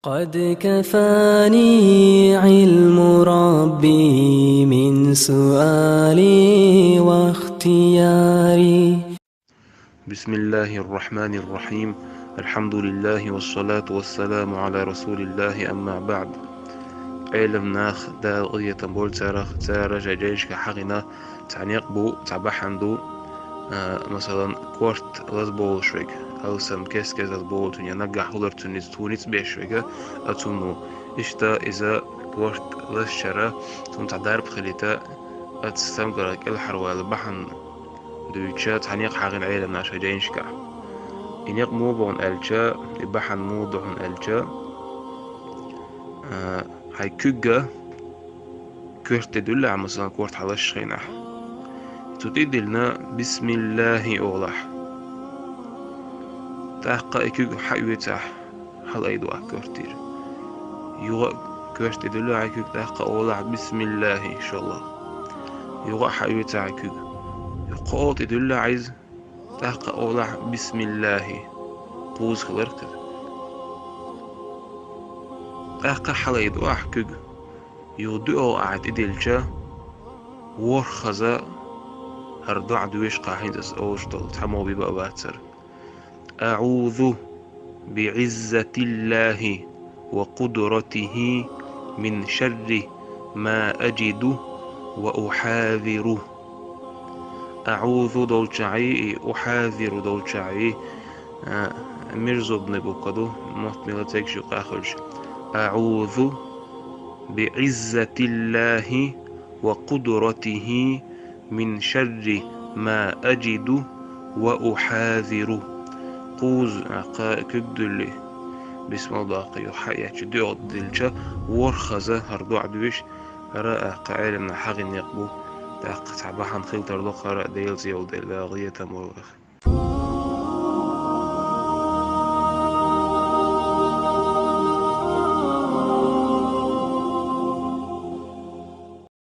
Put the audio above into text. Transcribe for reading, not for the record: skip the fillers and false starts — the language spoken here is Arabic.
قد كفاني علم ربي من سؤالي واختياري. بسم الله الرحمن الرحيم. الحمد لله والصلاة والسلام على رسول الله. أما بعد، علم ناخ دا قضية تنبول تارا جاجيش كحغنا تعنيق بو تعبحندو مثلا كورت غزبول شويك أو سم كيس غزبول تنيا نجح هولر تونيت بيشويك أتونو إشتا إذا كورت غزشرة تون تعدارب خليتا أتستمقرك الحروال بحن دويتشات حنيق حاغن عيلم ناشا جاينشكا إنيق موبون ألجا إبحن موضعون ألجا هاي كوغا كورت تدل على مثلا كورت حلاش خيناح تدلنا بسم الله أغلح تحقا كوغ حيوتاح حل أيدو كورتير يوغا كورت تدل على كوغ تحقا أغلح بسم الله إن شاء الله يوغا حيوتاح كوغ يقول تدل عايز تحقا أغلح بسم الله قوز خلرت تحقا حل أيدو كوغ يودو أعد إدلجا ورخزا هردع دويش قاحين أوشتل تحمو بيبقى باتر. أعوذ بعزة الله وقدرته من شر ما أجد وأحاذره. أعوذ دولشعي أحاذر دولشعي مرزو بن بوكدو محتملة تكشي قاخرج. أعوذ بعزة الله وقدرته من شر ما أجد وأحاذر. قوز كدلي بسم الله يحيى جدو دلجا ورخزة هردو عدوش رأى قائل من حق يقبو تاق تعبحن خيل تردو قراء ديل زيو ديل غية مورخ.